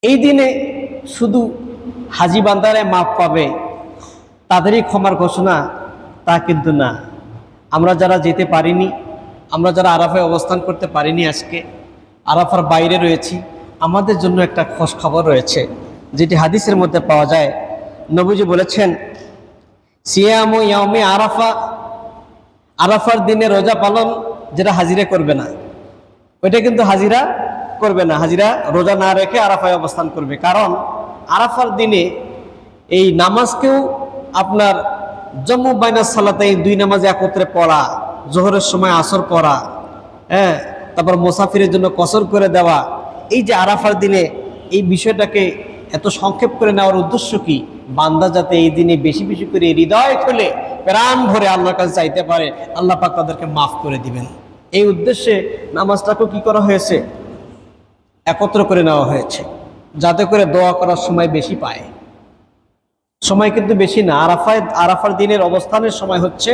এই দিনে শুধু হাজি বান্দারে মাপ পাবে, তাদেরই ক্ষমার ঘোষণা তা কিন্তু না। আমরা যারা যেতে পারিনি, আমরা যারা আরাফায় অবস্থান করতে পারিনি, আজকে আরাফার বাইরে রয়েছি, আমাদের জন্য একটা খোঁজ খবর রয়েছে, যেটি হাদিসের মধ্যে পাওয়া যায়। নবীজি বলেছেন, সিয়ামু ইয়াউমি আরাফা, আরাফার দিনে রোজা পালন যেটা হাজিরা করবে না, ওইটা কিন্তু হাজিরা করবে না। হাজিরা রোজা না রেখে আরাফায় অবস্থান করবে। কারণ আরাফার দিনে এই নামাজকেও আপনার জম্মু বাইনা সালাতে এই দুই নামাজ একত্রে পড়া, জোহরের সময় আসর পড়া, তারপর মুসাফিরের জন্য কসর করে দেওয়া, এই যে আরাফার দিনে এই বিষয়টাকে এত সংক্ষেপ করে নেওয়ার উদ্দেশ্য কি? বান্দা যাতে এই দিনে বেশি বেশি করে হৃদয় খুলে প্রাণ ভরে আল্লাহর কাছে চাইতে পারে, আল্লাহ পাক তাদেরকে মাফ করে দিবেন। এই উদ্দেশ্যে নামাজটাকেও কি করা হয়েছে? একত্র করে নেওয়া হয়েছে, যাতে করে দোয়া করার সময় বেশি পায়। সময় কিন্তু বেশি না। আরাফার দিনের অবস্থানের সময় হচ্ছে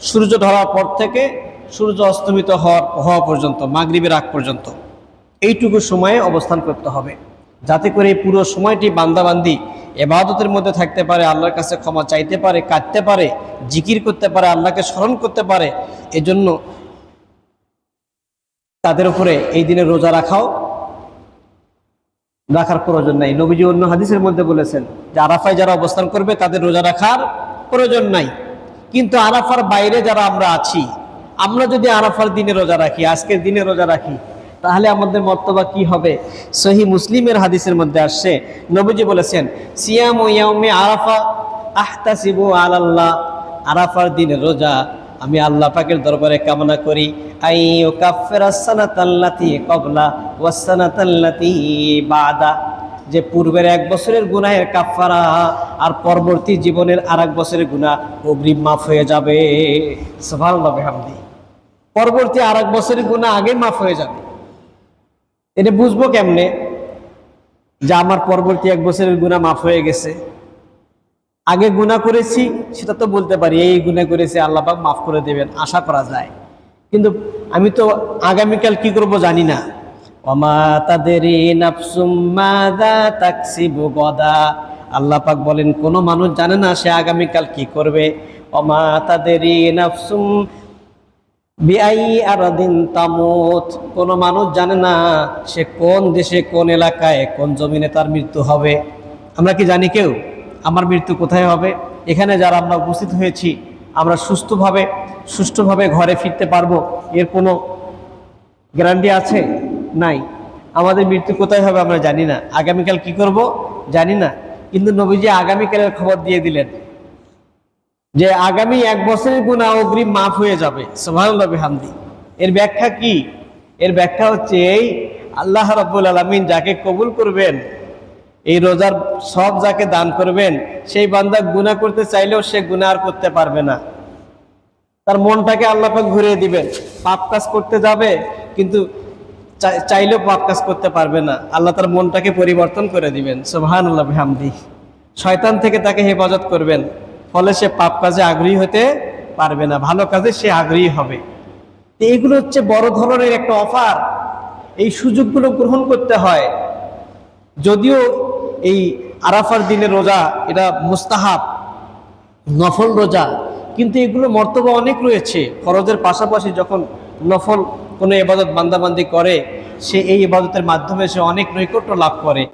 সূর্য ঢলার পর থেকে সূর্য অস্তমিত হওয়া পর্যন্ত, মাগরিবের আগ পর্যন্ত, এইটুকু সময়ে অবস্থান করতে হবে, যাতে করে এই পুরো সময়টি বান্দাবান্দি ইবাদতের মধ্যে থাকতে পারে, আল্লাহর কাছে ক্ষমা চাইতে পারে, কাঁদতে পারে, জিকির করতে পারে, আল্লাহকে স্মরণ করতে পারে। এজন্য তাদের উপরে এই দিনে রোজা রাখার প্রয়োজন নাই। নবীজি অন্য হাদিসের মধ্যে বলেছেন যে আরাফায় যারা অবস্থান করবে তাদের রোজা রাখার প্রয়োজন নাই। কিন্তু আরাফার বাইরে যারা আমরা আছি, আমরা যদি আরাফার দিনে রোজা রাখি, আজকের দিনে রোজা রাখি, তাহলে আমাদের মর্তবা কি হবে? সহিহ মুসলিমের হাদিসের মধ্যে আসছে, নবীজি বলেছেন, সিয়ামু ইয়াউমি আরাফা আহতাসিবু আলাল্লাহ, আরাফার দিনে রোজা আমি আল্লাহ পাকের দরবারে কামনা করি, আইয়ু কাফফিরাস সানাতাল্লাতী ক্বাবলা ওয়াস সানাতাল্লাতী বাদা, যে পূর্বের এক বছরের গুনাহের কাফফারা আর পরবর্তী জীবনের আরেক বছরের গুনাহ অগ্রিম মাফ হয়ে যাবে। সুবহানাল্লাহ বিহামদি। পরবর্তী আরেক বছরের গুনাহ আগে মাফ হয়ে যাবে। এটা বুঝবো কেমনে যে আমার পরবর্তী এক বছরের গুনাহ মাফ হয়ে গেছে? আগে গুনাহ করেছি সেটা তো বলতে পারি, এই গুনাহ করেছি, আল্লাহ পাক মাফ করে দেবেন, আশা করা যায়। কিন্তু আমি তো আগামীকাল কি করব জানি না। ওমা তাদেরি নাফসুম মাযা তাকসিবু গদা, আল্লাহ পাক বলেন কোনো মানুষ জানে না সে আগামীকাল কি করবে। ওমা তাদেরি নাফসুম বিআই আরাদিন তামুত, কোনো মানুষ জানে না সে কোন দেশে, কোন এলাকায়, কোন জমিনে তার মৃত্যু হবে। আমরা কি জানি কেউ আমার মৃত্যু কোথায় হবে? এখানে যারা আমরা উপস্থিত হয়েছি, আমরা সুষ্ঠুভাবে ঘরে ফিরতে পারবো এর কোনো গ্যারান্টি আছে? নাই। আমাদের মৃত্যু কোথায় হবে আমরা জানি না, আগামীকাল কি করব জানি না। কিন্তু নবীজি আগামীকালের খবর দিয়ে দিলেন যে আগামী এক বছরের গুনাহ অগ্রিম মাফ হয়ে যাবে। সুবহানাল্লাহ বিহামদি। এর ব্যাখ্যা কি? এর ব্যাখ্যা হচ্ছে এই, আল্লাহ রাব্বুল আলামিন যাকে কবুল করবেন, এই রোজার সব যাকে দান করবেন, সেই বান্দা গুনাহ করতে চাইলেও সে গুনাহ আর করতে পারবে না। তার মনটাকে আল্লাহ পাক ঘুরিয়ে দিবেন। পাপ কাজ করতে যাবে কিন্তু চাইলেও পাপ কাজ করতে পারবে না, আল্লাহ তার মনটাকে পরিবর্তন করে দিবেন। সুবহানাল্লাহ বিহামদি। শয়তান থেকে তাকে হেফাজত করবেন, ফলে সে পাপ কাজে আগ্রহী হতে পারবে না, ভালো কাজে সে আগ্রহী হবে। এইগুলো হচ্ছে বড় ধরনের একটা অফার। এই সুযোগগুলো গ্রহণ করতে হয়। যদিও এই আরাফার দিনের রোজা এটা মুস্তাহাব, নফল রোজা, কিন্তু এগুলো মর্তবা অনেক রয়েছে। ফরজের পাশাপাশি যখন নফল কোনো ইবাদত বান্দাবান্দি করে, সে এই ইবাদতের মাধ্যমে সে অনেক নৈকট্য লাভ করে।